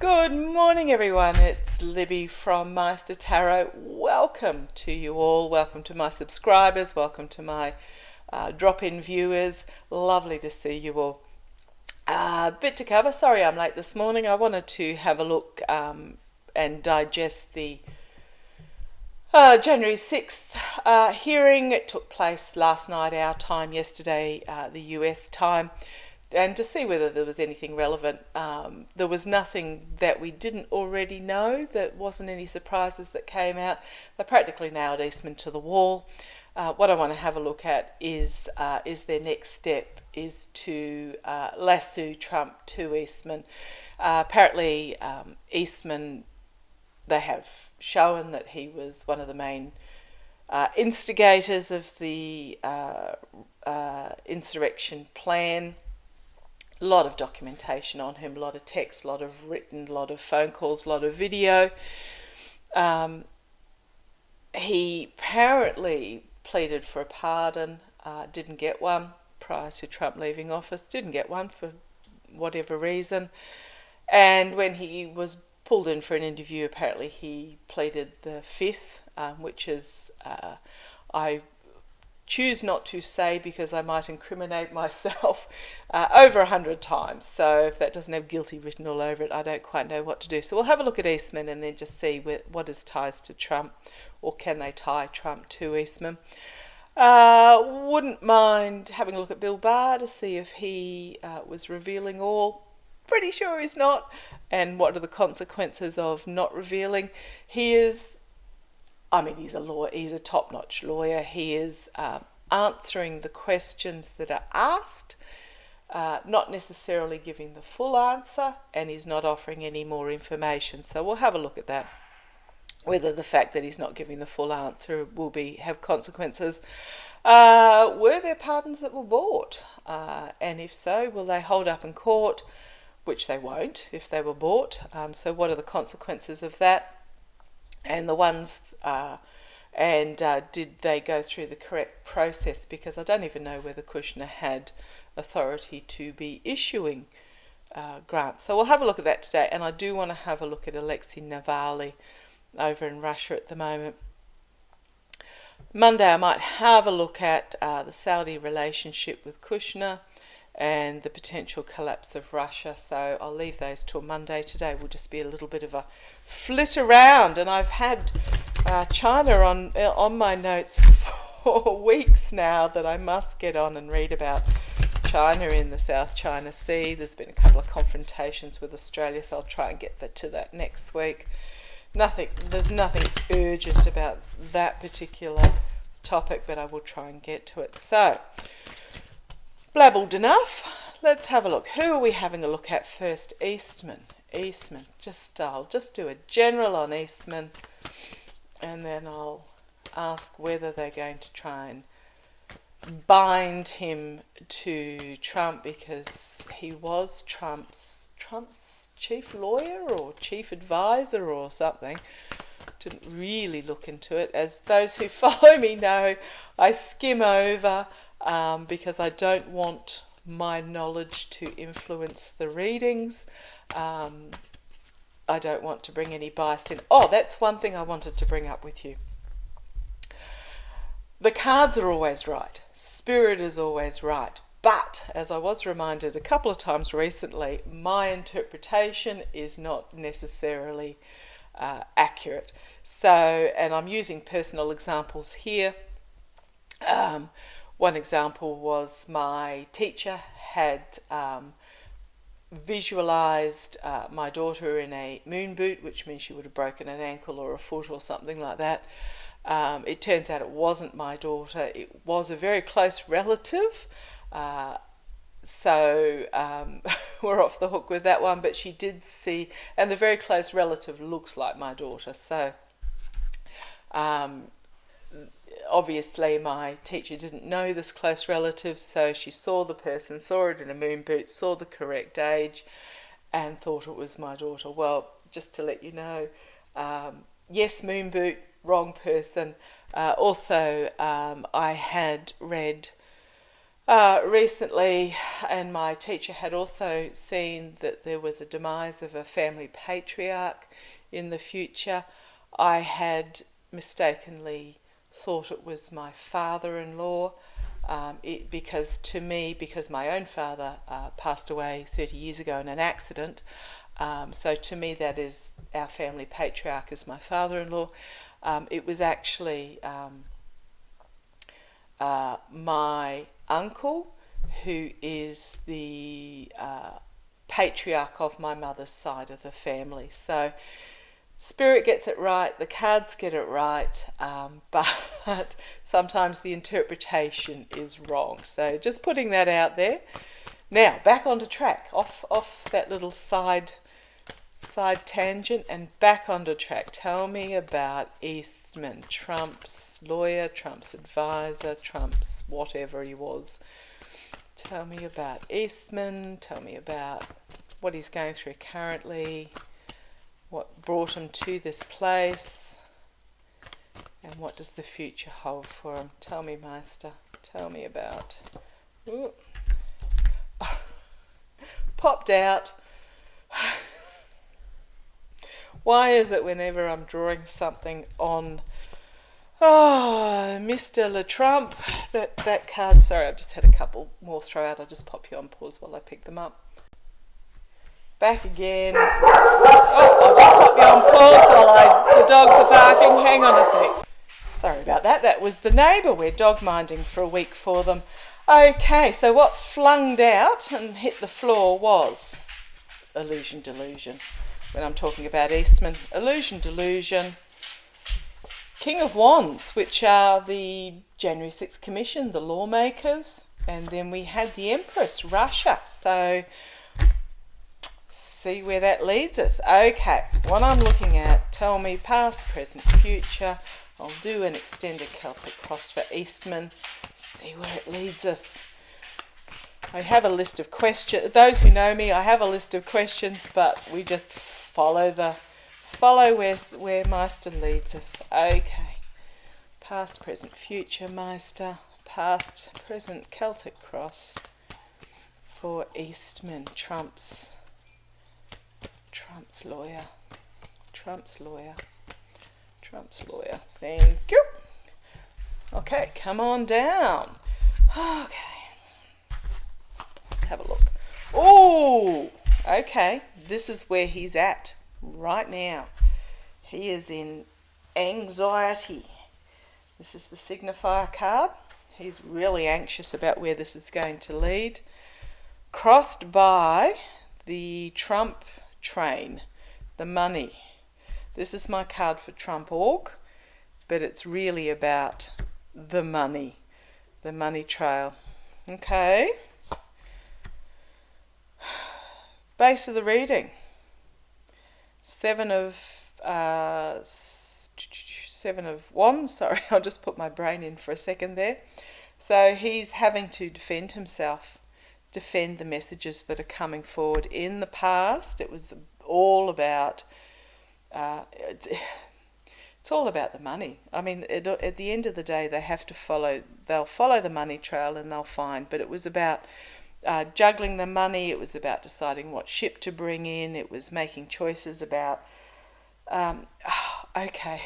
Good morning, everyone. It's Libby from Maighstir Tarot. Welcome to you all. Welcome to my subscribers. Welcome to my drop-in viewers. Lovely to see you all. Bit to cover. Sorry I'm late this morning. I wanted to have a look and digest the January 6th hearing. It took place last night, our time, yesterday, the US time. And to see whether there was anything relevant. There was nothing that we didn't already know. There wasn't any surprises that came out. They practically nailed Eastman to the wall. What I want to have a look at is their next step is to lasso Trump to Eastman. Apparently Eastman, they have shown that he was one of the main instigators of the insurrection plan. A lot of documentation on him, a lot of text, a lot of written, a lot of phone calls, a lot of video. He apparently pleaded for a pardon, didn't get one prior to Trump leaving office, didn't get one for whatever reason. And when he was pulled in for an interview, apparently he pleaded the fifth, which is, I choose not to say because I might incriminate myself, over 100 times. So if that doesn't have guilty written all over it, I don't quite know what to do. So we'll have a look at Eastman and then just see what his ties to Trump, or can they tie Trump to Eastman. Wouldn't mind having a look at Bill Barr to see if he was revealing all. Pretty sure he's not. And what are the consequences of not revealing? He is, he's a lawyer. He's a top-notch lawyer. He is answering the questions that are asked, not necessarily giving the full answer, and he's not offering any more information. So we'll have a look at that, whether the fact that he's not giving the full answer will have consequences. Were there pardons that were bought? And if so, will they hold up in court? Which they won't if they were bought. So what are the consequences of that? And the ones, did they go through the correct process? Because I don't even know whether Kushner had authority to be issuing grants. So we'll have a look at that today. And I do want to have a look at Alexei Navalny over in Russia at the moment. Monday I might have a look at the Saudi relationship with Kushner and the potential collapse of Russia. So I'll leave those till Monday. Today will just be a little bit of a flit around, and I've had China on my notes for weeks now that I must get on and read about China in the South China Sea. There's been a couple of confrontations with Australia, so I'll try and get to that next week. There's nothing urgent about that particular topic, but I will try and get to it. So, blabbled enough. Let's have a look. Who are we having a look at first? Eastman. I'll just do a general on Eastman, and then I'll ask whether they're going to try and bind him to Trump, because he was Trump's chief lawyer or chief advisor or something. Didn't really look into it. As those who follow me know, I skim over because I don't want my knowledge to influence the readings. I don't want to bring any bias in. Oh, that's one thing I wanted to bring up with you. The cards are always right. Spirit is always right. But, as I was reminded a couple of times recently, my interpretation is not necessarily accurate. So, and I'm using personal examples here. One example was my teacher had visualized my daughter in a moon boot, which means she would have broken an ankle or a foot or something like that. It turns out it wasn't my daughter. It was a very close relative. So we're off the hook with that one, but she did see, and the very close relative looks like my daughter. So obviously my teacher didn't know this close relative, so she saw the person, saw it in a moon boot, saw the correct age, and thought it was my daughter. Well, just to let you know, yes, moon boot, wrong person. Also, I had read recently, and my teacher had also seen that there was a demise of a family patriarch in the future. I had mistakenly thought it was my father-in-law, because my own father passed away 30 years ago in an accident. So to me, that is our family patriarch is my father-in-law. It was actually my uncle, who is the patriarch of my mother's side of the family. So Spirit gets it right, the cards get it right, but sometimes the interpretation is wrong. So just putting that out there. Now, back onto track, off that little side tangent and back onto track. Tell me about Eastman, Trump's lawyer, Trump's advisor, Trump's whatever he was. Tell me about Eastman, tell me about what he's going through currently, what brought him to this place, and what does the future hold for him. Tell me, Maighstir, tell me about... Ooh. Popped out. Why is it whenever I'm drawing something on Mr. LeTrump, that card, sorry, I've just had a couple more throw out, I'll just pop you on pause while I pick them up. Back again. I'll just pop you on pause while the dogs are barking. Hang on a sec. Sorry about that. That was the neighbour. We're dog minding for a week for them. Okay, so what flunged out and hit the floor was illusion, delusion. When I'm talking about Eastman, illusion, delusion. King of Wands, which are the January 6th Commission, the lawmakers. And then we had the Empress, Russia. So see where that leads us. Okay, what I'm looking at, tell me past, present, future. I'll do an extended Celtic cross for Eastman. See where it leads us. I have a list of questions. Those who know me, I have a list of questions, but we just follow where Maighstir leads us. Okay. Past, present, future, Maighstir. Past, present, Celtic cross for Eastman. Trump's lawyer. Trump's lawyer. Thank you. Okay, come on down. Okay. Let's have a look. Oh, okay. This is where he's at right now. He is in anxiety. This is the signifier card. He's really anxious about where this is going to lead. Crossed by the Trump train, the money. This is my card for Trump.org, but it's really about the money trail. Okay. Base of the reading. Seven of Wands. Sorry, I'll just put my brain in for a second there. So he's having to defend himself, defend the messages that are coming forward. In the past, it was all about... it's all about the money. I mean, at the end of the day, they'll follow the money trail and they'll find. But it was about juggling the money. It was about deciding what ship to bring in. It was making choices about... okay,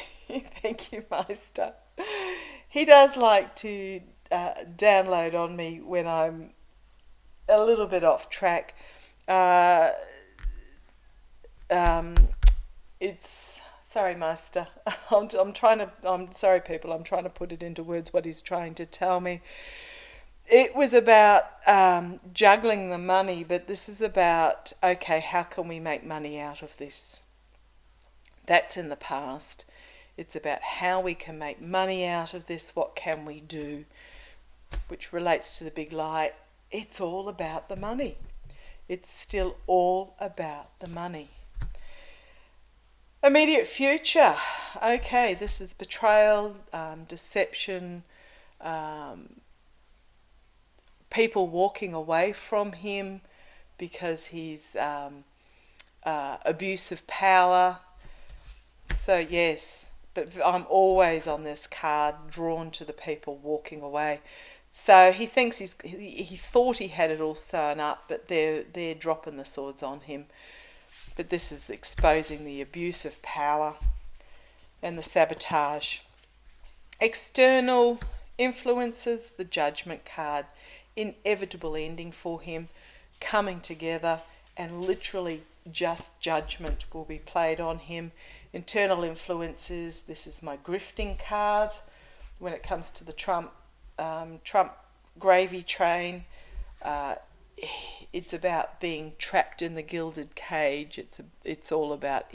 thank you, Maighstir. He does like to download on me when I'm a little bit off track. It's... Sorry, Maighstir. I'm sorry, people. I'm trying to put it into words what he's trying to tell me. It was about juggling the money, but this is about, okay, how can we make money out of this? That's in the past. It's about how we can make money out of this. What can we do? Which relates to the big lie. It's all about the money. It's still all about the money. Immediate future. Okay, this is betrayal, deception, people walking away from him because he's abuse of power. So yes, but I'm always on this card drawn to the people walking away. So he thinks he thought he had it all sewn up, but they're dropping the swords on him. But this is exposing the abuse of power and the sabotage. External influences, the Judgment card, inevitable ending for him, coming together, and literally just judgment will be played on him. Internal influences, this is my grifting card when it comes to the Trump gravy train. It's about being trapped in the gilded cage. It's all about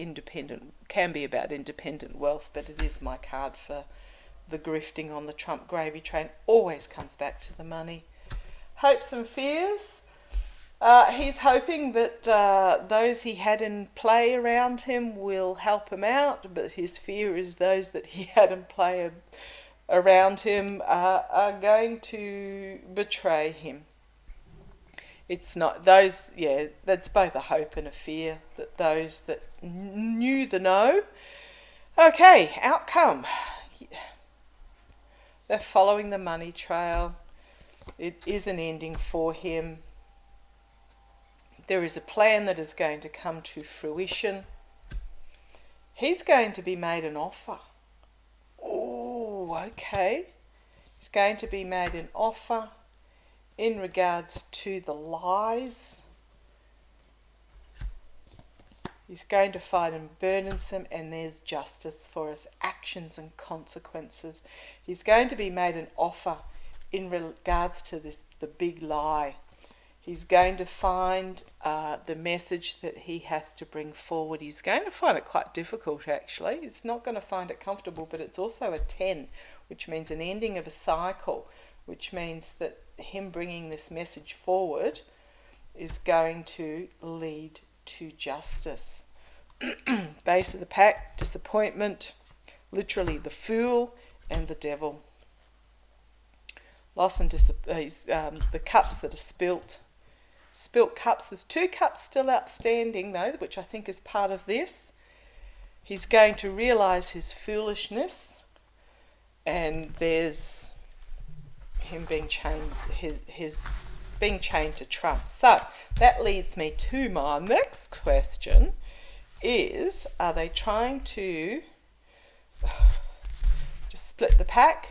can be about independent wealth, but it is my card for the grifting on the Trump gravy train. Always comes back to the money. Hopes and fears. He's hoping that those he had in play around him will help him out, but his fear is those that he had in play around him are going to betray him. It's not those, that's both a hope and a fear, that those that knew the no. Okay, outcome. They're following the money trail. It is an ending for him. There is a plan that is going to come to fruition. He's going to be made an offer. Oh, okay. He's going to be made an offer in regards to the lies. He's going to fight and burdensome, and there's justice for us, actions and consequences. He's going to be made an offer in regards to the big lie. He's going to find the message that he has to bring forward. He's going to find it quite difficult, actually. He's not going to find it comfortable, but it's also a 10, which means an ending of a cycle, which means that him bringing this message forward is going to lead to justice. Base of the pack, disappointment, literally the fool and the devil. Loss and the cups that are spilt cups. There's 2 cups still outstanding though, which I think is part of this. He's going to realise his foolishness, and there's him being chained, his being chained to Trump. So that leads me to my next question is, are they trying to just split the pack?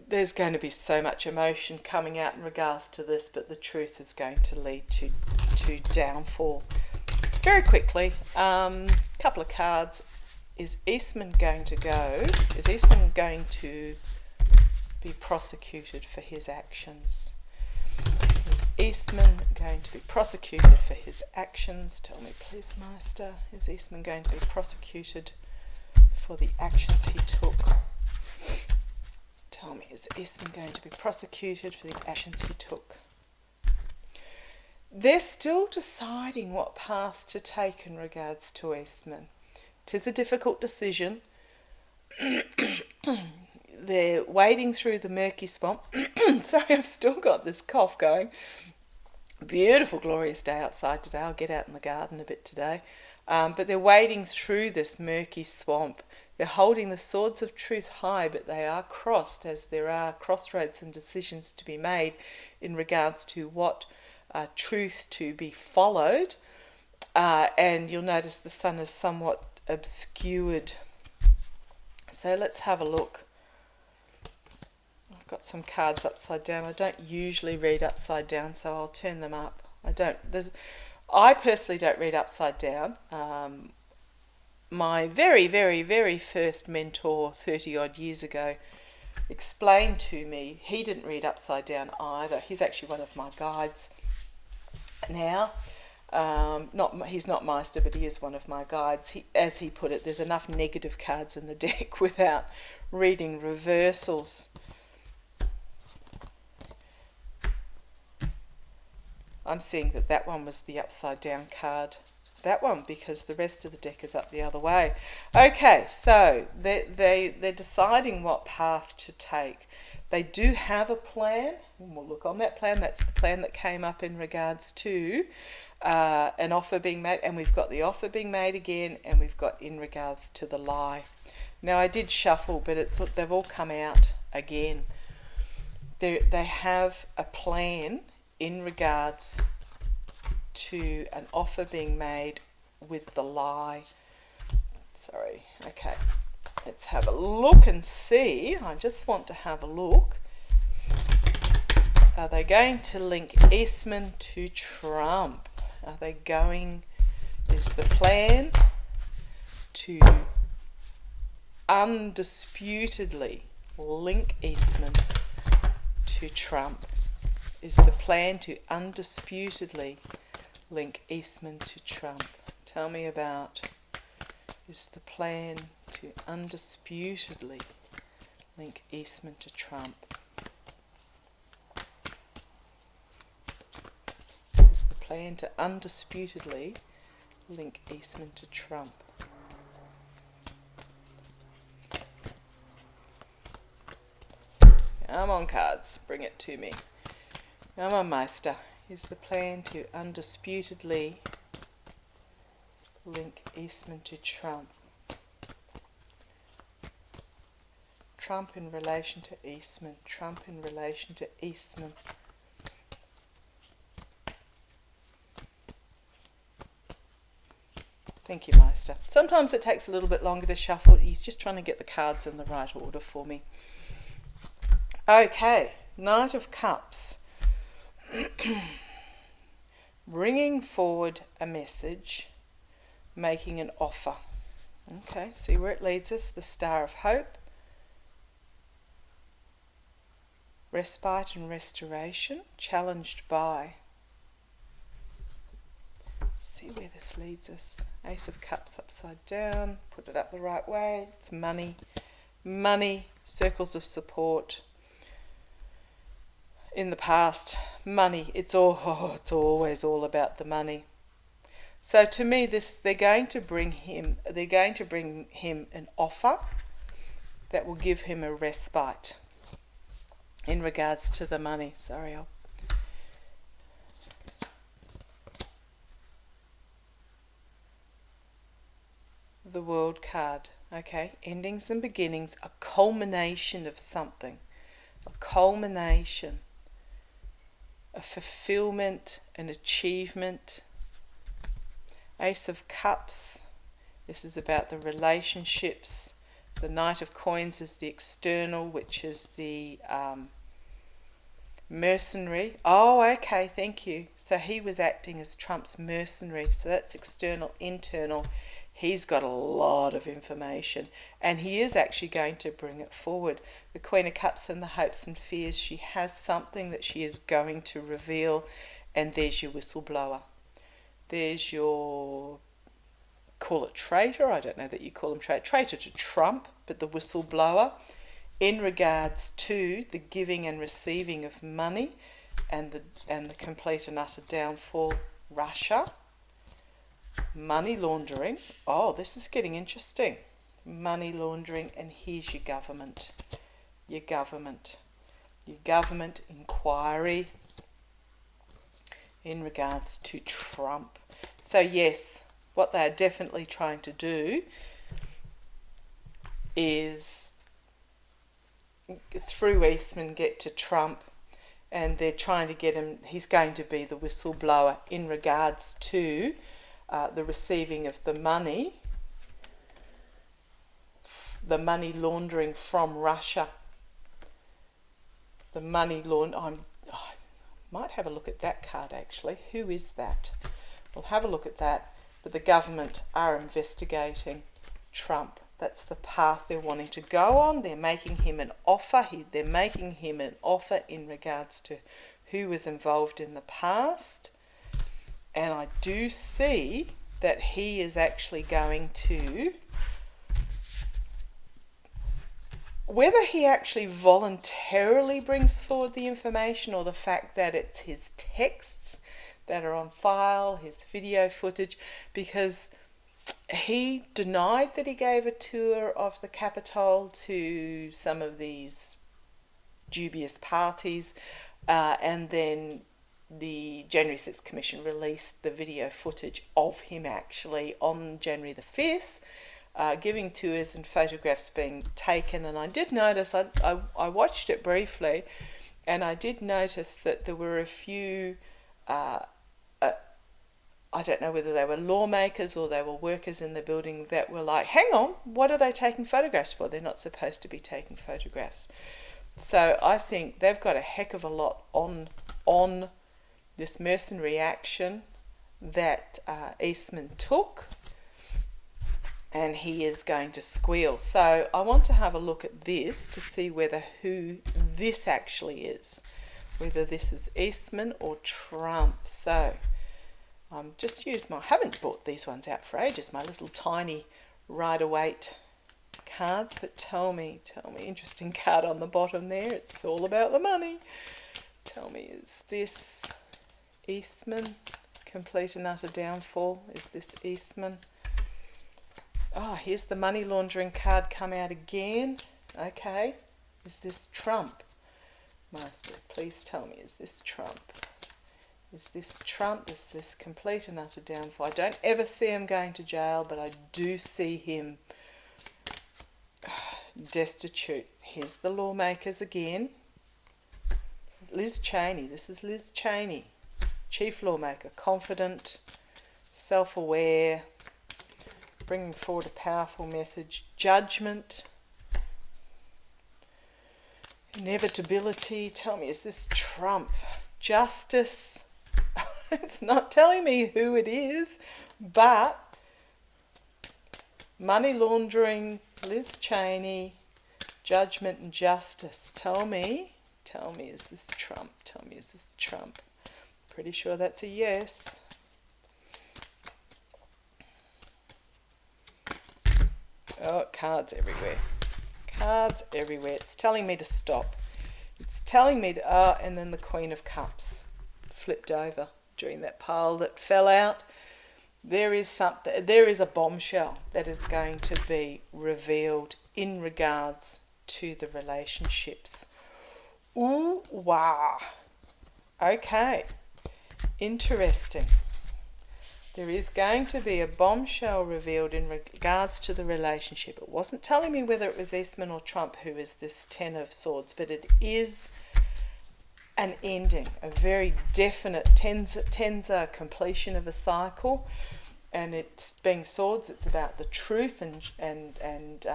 There's going to be so much emotion coming out in regards to this, but the truth is going to lead to downfall. Very quickly, couple of cards. Is Eastman going to be prosecuted for his actions? Is Eastman going to be prosecuted for his actions? Tell me please, Maighstir. Is Eastman going to be prosecuted for the actions he took? Tell me, is Eastman going to be prosecuted for the actions he took? They're still deciding what path to take in regards to Eastman. 'Tis a difficult decision. They're wading through the murky swamp. Sorry, I've still got this cough going. Beautiful, glorious day outside today. I'll get out in the garden a bit today. But they're wading through this murky swamp. They're holding the swords of truth high, but they are crossed, as there are crossroads and decisions to be made in regards to what truth to be followed. And you'll notice the sun is somewhat obscured. So let's have a look. I've got some cards upside down. I don't usually read upside down, so I'll turn them up. I personally don't read upside down. My very, very, very first mentor 30 odd years ago explained to me he didn't read upside down either. He's actually one of my guides now. He's not Maighstir, but he is one of my guides. As he put it, there's enough negative cards in the deck without reading reversals. I'm seeing that one was the upside down card. That one, because the rest of the deck is up the other way. Okay, so they're deciding what path to take. They do have a plan, and we'll look on that plan. That's the plan that came up in regards to an offer being made, and we've got the offer being made again, and we've got in regards to the lie. Now, I did shuffle, but they've all come out again. They have a plan in regards to an offer being made with the lie. Sorry, okay. Let's have a look and see. I just want to have a look. Are they going to link Eastman to Trump? Are they going, is the plan to undisputedly link Eastman to Trump? Is the plan to undisputedly link Eastman to Trump? Tell me about, is the plan to undisputedly link Eastman to Trump? Is the plan to undisputedly link Eastman to Trump? Come on, cards, bring it to me. Come on, Maighstir. Is the plan to undisputedly link Eastman to Trump? Trump in relation to Eastman. Trump in relation to Eastman. Thank you, Maighstir. Sometimes it takes a little bit longer to shuffle. He's just trying to get the cards in the right order for me. Okay, Knight of Cups. Bringing forward a message, making an offer. Okay, see where it leads us. The Star of Hope. Respite and restoration, challenged by. See where this leads us. Ace of Cups upside down, put it up the right way. It's money, money, circles of support. In the past, money, it's always all about the money. So to me, they're going to bring him an offer that will give him a respite in regards to the money. Sorry, the World card. Okay, endings and beginnings, a culmination of something, a culmination, a fulfillment, an achievement. Ace of Cups, this is about the relationships. The Knight of Coins is the external, which is the mercenary. Oh, okay, thank you. So he was acting as Trump's mercenary. So that's external, internal. He's got a lot of information, and he is actually going to bring it forward. The Queen of Cups and the hopes and fears. She has something that she is going to reveal, and there's your whistleblower. There's your, call it traitor, I don't know that you call him traitor to Trump, but the whistleblower in regards to the giving and receiving of money and the complete and utter downfall. Russia. Money laundering. Oh, this is getting interesting. Money laundering, and here's your government. Your government inquiry in regards to Trump. So yes, what they are definitely trying to do is through Eastman get to Trump, and they're trying to get him, he's going to be the whistleblower in regards to the receiving of the money laundering from Russia. The money I might have a look at that card actually. Who is that? We'll have a look at that. But the government are investigating Trump. That's the path they're wanting to go on. They're making him an offer. They're making him an offer in regards to who was involved in the past. And I do see that he is actually going to, whether he actually voluntarily brings forward the information or the fact that it's his texts that are on file, his video footage, because he denied that he gave a tour of the Capitol to some of these dubious parties, and then the January 6th Commission released the video footage of him actually on January the 5th, giving tours and photographs being taken. And I did notice, I watched it briefly, and I did notice that there were a few, I don't know whether they were lawmakers or they were workers in the building that were like, hang on, what are they taking photographs for? They're not supposed to be taking photographs. So I think they've got a heck of a lot on this mercenary action that Eastman took, and he is going to squeal. So I want to have a look at this to see who this actually is, whether this is Eastman or Trump. So just I haven't bought these ones out for ages, my little tiny Rider-Waite cards, but tell me, interesting card on the bottom there, it's all about the money. Tell me, is this Eastman? Complete and utter downfall. Is this Eastman? Oh, here's the money laundering card come out again. Okay, is this Trump? Maighstir, please tell me, is this Trump? Is this Trump? Is this complete and utter downfall? I don't ever see him going to jail, but I do see him destitute. Here's the lawmakers again. Liz Cheney. This is Liz Cheney, chief lawmaker, confident, self-aware, bringing forward a powerful message. Judgment, inevitability. Tell me, is this Trump? Justice. It's not telling me who it is, but money laundering, Liz Cheney, judgment and justice. Tell me, is this Trump? Tell me, is this Trump? Pretty sure that's a yes. Oh, cards everywhere. Cards everywhere. It's telling me to stop. It's telling me to, and then the Queen of Cups flipped over during that pile that fell out. There is a bombshell that is going to be revealed in regards to the relationships. Ooh, wow. Okay. Interesting. There is going to be a bombshell revealed in regards to the relationship. It wasn't telling me whether it was Eastman or Trump who is this Ten of Swords, but it is an ending, a very definite ten's completion of a cycle, and it's being swords. It's about the truth and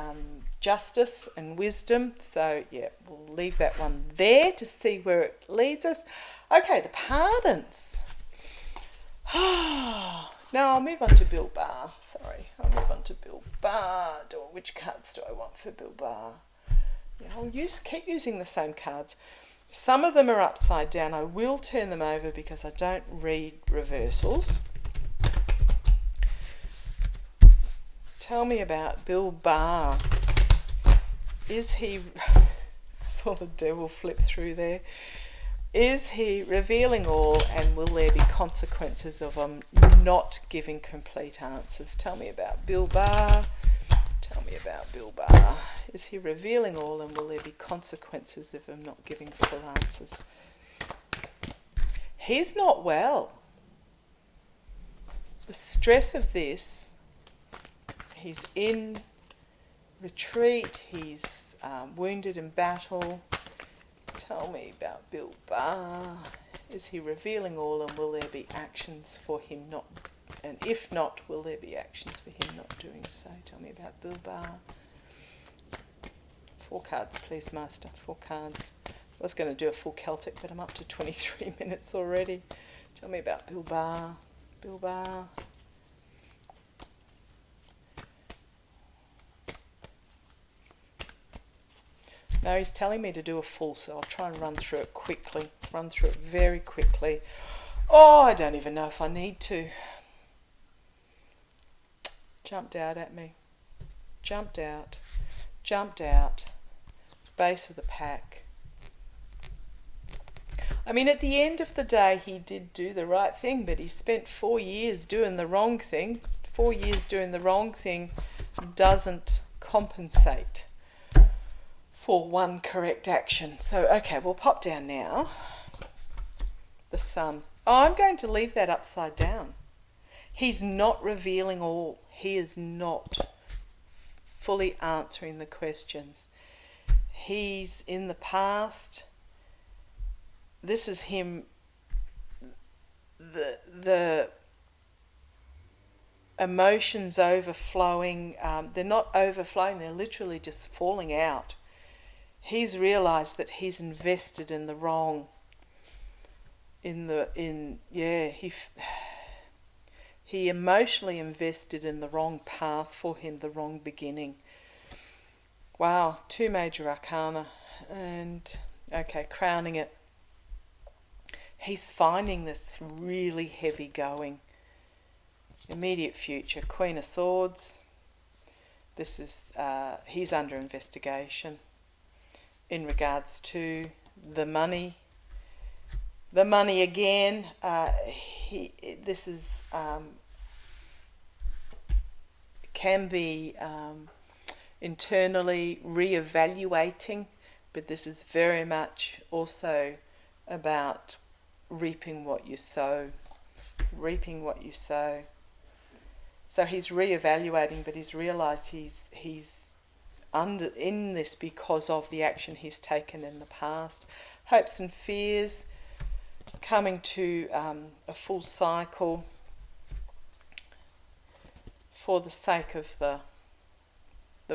justice and wisdom. So yeah, we'll leave that one there to see where it leads us. Okay, the pardons. Now I'll move on to Bill Barr. Sorry, I'll move on to Bill Barr. Which cards do I want for Bill Barr? Yeah, I'll keep using the same cards. Some of them are upside down. I will turn them over because I don't read reversals. Tell me about Bill Barr. Is he... saw the devil flip through there. Is he revealing all, and will there be consequences of him not giving complete answers? Tell me about Bill Barr. Tell me about Bill Barr. Is he revealing all, and will there be consequences of him not giving full answers? He's not well. The stress of this, he's in retreat, he's wounded in battle. Tell me about Bill Barr. Is he revealing all, and will there be actions for him not, and if not, will there be actions for him not doing so? Tell me about Bill Barr. 4 cards, please, Master. 4 cards. I was going to do a full Celtic, but I'm up to 23 minutes already. Tell me about Bill Barr. Bill Barr. No, he's telling me to do a full, so I'll try and run through it quickly. Run through it very quickly. Oh, I don't even know if I need to. Jumped out at me. Jumped out. Jumped out. Base of the pack. I mean, at the end of the day, he did do the right thing, but he spent 4 years doing the wrong thing. 4 years doing the wrong thing doesn't compensate for one correct action. So, okay, we'll pop down now. The Sun. Oh, I'm going to leave that upside down. He's not revealing all. He is not fully answering the questions. He's in the past. This is him, the emotions overflowing. They're not overflowing, they're literally just falling out. He's realised that he's invested in the wrong. He emotionally invested in the wrong path for him, the wrong beginning. Wow, 2 major arcana. And, okay, crowning it. He's finding this really heavy going. Immediate future, Queen of Swords. This is, he's under investigation in regards to the money. The money again, this is can be internally re-evaluating, but this is very much also about reaping what you sow. Reaping what you sow. So he's re-evaluating, but he's realised he's in this because of the action he's taken in the past. Hopes and fears coming to a full cycle for the sake of the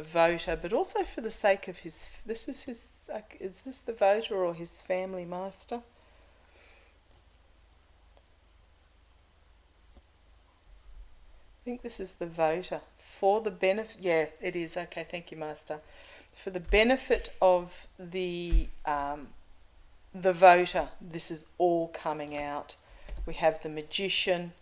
voter, but also for the sake of his. This is his. Is this the voter or his family, Maighstir? I think this is the voter for the benefit. Yeah, it is. Okay, thank you, Maighstir. For the benefit of the voter, this is all coming out. We have the magician.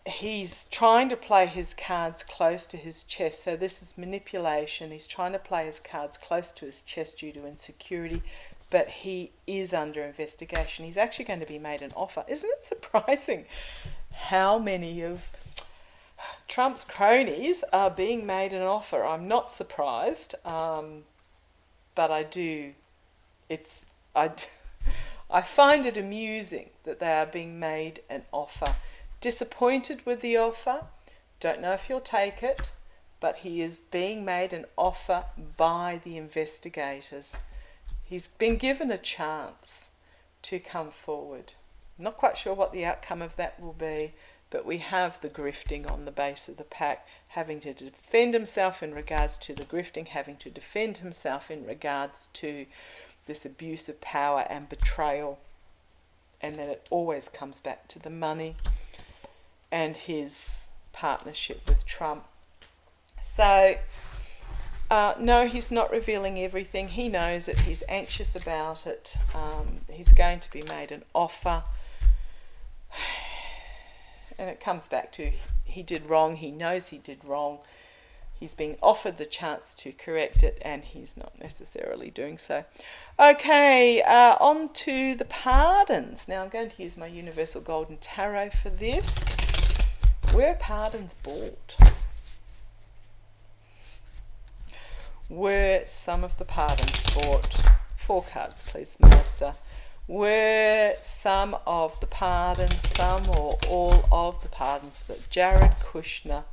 He's trying to play his cards close to his chest. So this is manipulation. He's trying to play his cards close to his chest due to insecurity, but he is under investigation. He's actually going to be made an offer. Isn't it surprising how many of Trump's cronies are being made an offer? I'm not surprised, but I do. I find it amusing that they are being made an offer. Disappointed with the offer, don't know if he'll take it, but he is being made an offer by the investigators. He's been given a chance to come forward. I'm not quite sure what the outcome of that will be, but we have the grifting on the base of the pack, having to defend himself in regards to the grifting, having to defend himself in regards to this abuse of power and betrayal. And then it always comes back to the money and his partnership with Trump. So, no, he's not revealing everything. He knows it. He's anxious about it. He's going to be made an offer. And it comes back to he did wrong. He knows he did wrong. He's being offered the chance to correct it, and he's not necessarily doing so. Okay, on to the pardons. Now I'm going to use my Universal Golden Tarot for this. Were pardons bought? Were some of the pardons bought? 4 cards, please, Maighstir. Were some of the pardons, some or all of the pardons that Jared Kushner,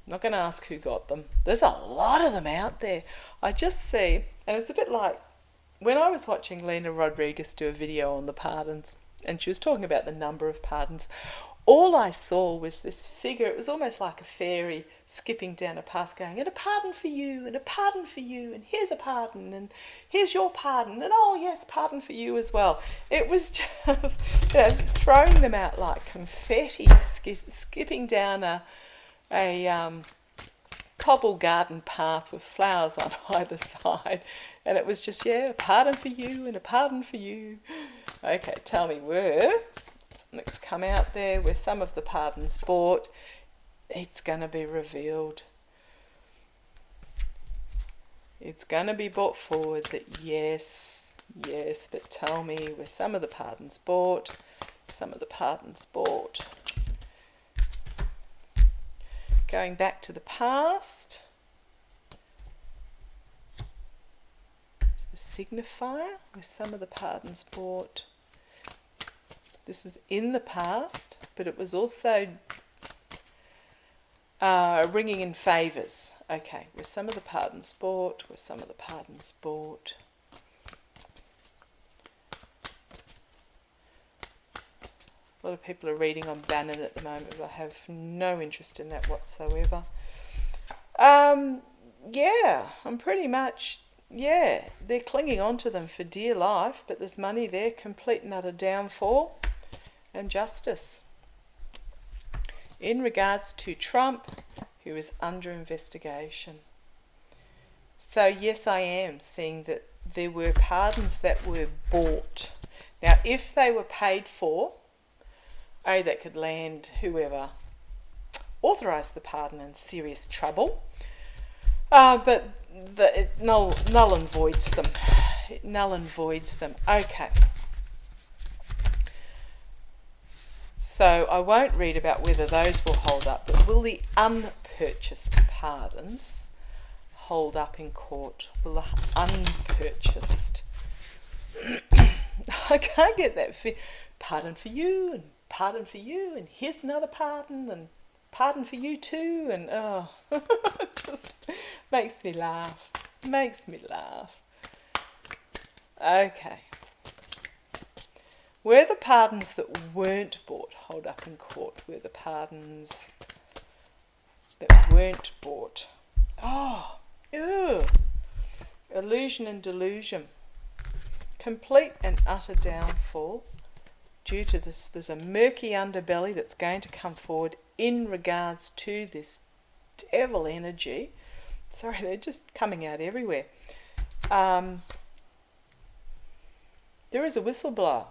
I'm not going to ask who got them. There's a lot of them out there. I just see, and it's a bit like when I was watching Lena Rodriguez do a video on the pardons, and she was talking about the number of pardons. All I saw was this figure. It was almost like a fairy skipping down a path going, and a pardon for you, and a pardon for you, and here's a pardon, and here's your pardon, and oh yes, pardon for you as well. It was just throwing them out like confetti, skipping down a cobble garden path with flowers on either side. And it was just, yeah, a pardon for you and a pardon for you. Okay, tell me, something's come out there where some of the pardons bought. It's going to be revealed. It's going to be brought forward that yes, but tell me, were some of the pardons bought? Some of the pardons bought. Going back to the past. It's the signifier where some of the pardons bought. This is in the past, but it was also Ringing in favours. Okay, were some of the pardons bought? Were some of the pardons bought? A lot of people are reading on Bannon at the moment, but I have no interest in that whatsoever. Yeah, I'm pretty much, yeah, they're clinging on to them for dear life, but there's money there, complete and utter downfall, and justice. In regards to Trump, who is under investigation. So yes, I am seeing that there were pardons that were bought. Now, if they were paid for, that could land whoever authorised the pardon in serious trouble. But it null and voids them. It null and voids them. Okay. So I won't read about whether those will hold up, but will the unpurchased pardons hold up in court? Will the unpurchased... I can't get that pardon for you, and pardon for you, and here's another pardon, and pardon for you too, and it just makes me laugh. Okay. Were the pardons that weren't bought hold up in court? Were the pardons that weren't bought? Oh, ew. Illusion and delusion. Complete and utter downfall. Due to this, there's a murky underbelly that's going to come forward in regards to this devil energy. Sorry, they're just coming out everywhere. There is a whistleblower.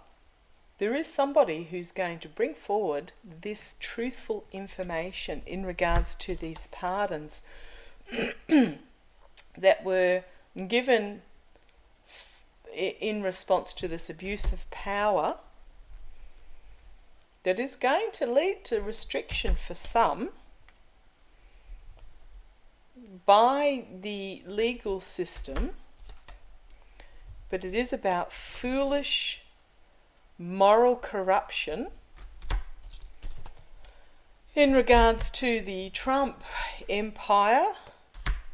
There is somebody who's going to bring forward this truthful information in regards to these pardons that were given in response to this abuse of power, that is going to lead to restriction for some by the legal system, but it is about foolish moral corruption in regards to the Trump empire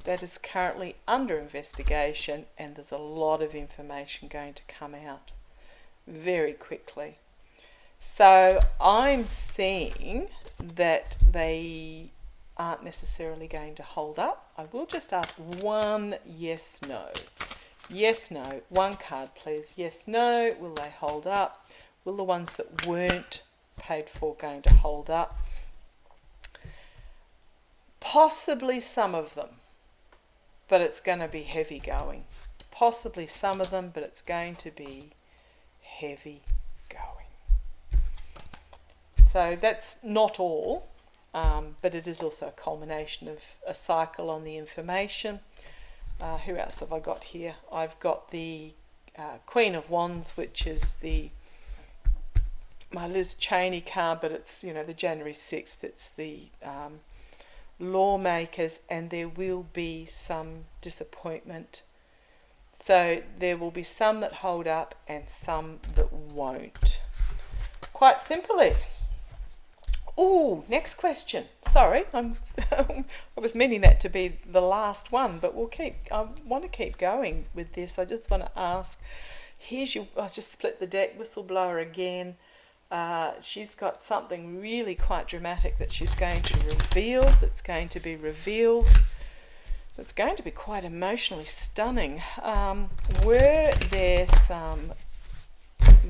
that is currently under investigation, and there's a lot of information going to come out very quickly. So I'm seeing that they aren't necessarily going to hold up. I will just ask one yes, no. Yes, no. One card, please. Yes, no. Will they hold up? Will the ones that weren't paid for going to hold up? Possibly some of them, but it's going to be heavy going. Possibly some of them, but it's going to be heavy going. So that's not all, but it is also a culmination of a cycle on the information. Who else have I got here? I've got the Queen of Wands, which is my Liz Cheney card, but it's, the January 6th. It's the lawmakers, and there will be some disappointment. So there will be some that hold up and some that won't. Quite simply. Oh, next question. Sorry, I was meaning that to be the last one, but I want to keep going with this. I just want to ask, I just split the deck, whistleblower again. She's got something really quite dramatic that she's going to reveal, that's going to be revealed. That's going to be quite emotionally stunning. Were there some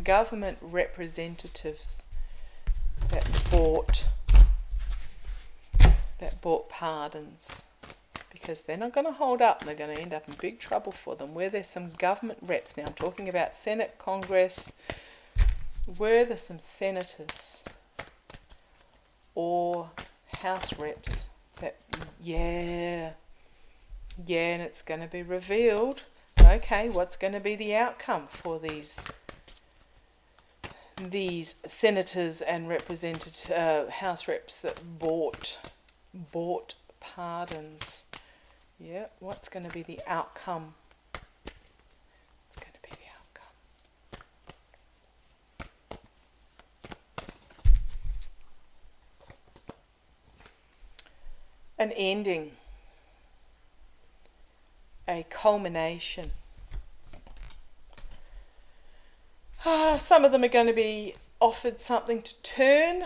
government representatives that bought pardons? Because they're not going to hold up, and they're going to end up in big trouble for them. Were there some government reps? Now I'm talking about Senate, Congress. Were there some senators or House reps that, and it's going to be revealed. Okay, what's going to be the outcome for these senators and House reps that bought pardons? Yeah, what's going to be the outcome? What's going to be the outcome? an ending, a culmination. Some of them are going to be offered something to turn.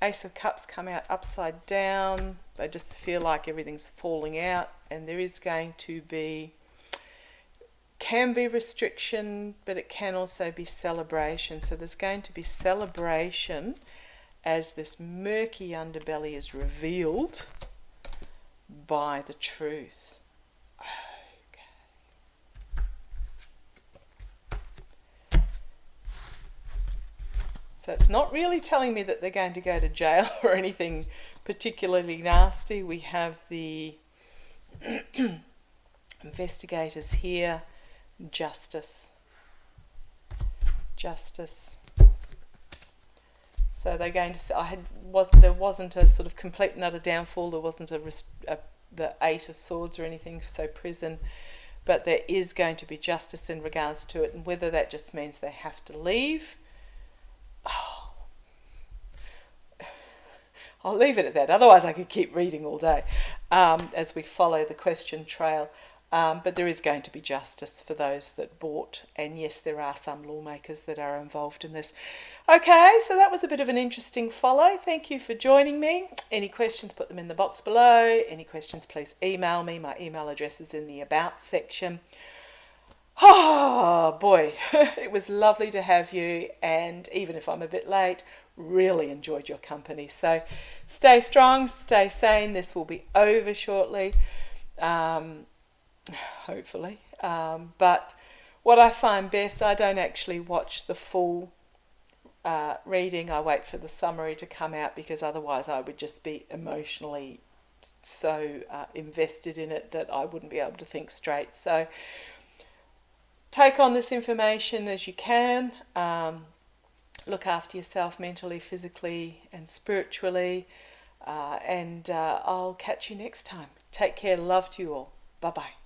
Ace of Cups come out upside down. They just feel like everything's falling out, and there is going to be, can be restriction, but it can also be celebration. So there's going to be celebration as this murky underbelly is revealed by the truth. So it's not really telling me that they're going to go to jail or anything particularly nasty. We have the investigators here, justice. So they're going to. There wasn't a sort of complete and utter downfall. There wasn't the Eight of Swords or anything. So prison, but there is going to be justice in regards to it, and whether that just means they have to leave. I'll leave it at that, otherwise I could keep reading all day as we follow the question trail. But there is going to be justice for those that bought, and yes, there are some lawmakers that are involved in this. Okay, so that was a bit of an interesting follow. Thank you for joining me. Any questions, put them in the box below. Any questions, please email me. My email address is in the About section. Oh boy, it was lovely to have you, and even if I'm a bit late, really enjoyed your company. So stay strong, stay sane. This will be over shortly, hopefully. But what I find best, I don't actually watch the full reading. I wait for the summary to come out, because otherwise I would just be emotionally so invested in it that I wouldn't be able to think straight. So take on this information as you can. Look after yourself mentally, physically and spiritually. And I'll catch you next time. Take care. Love to you all. Bye-bye.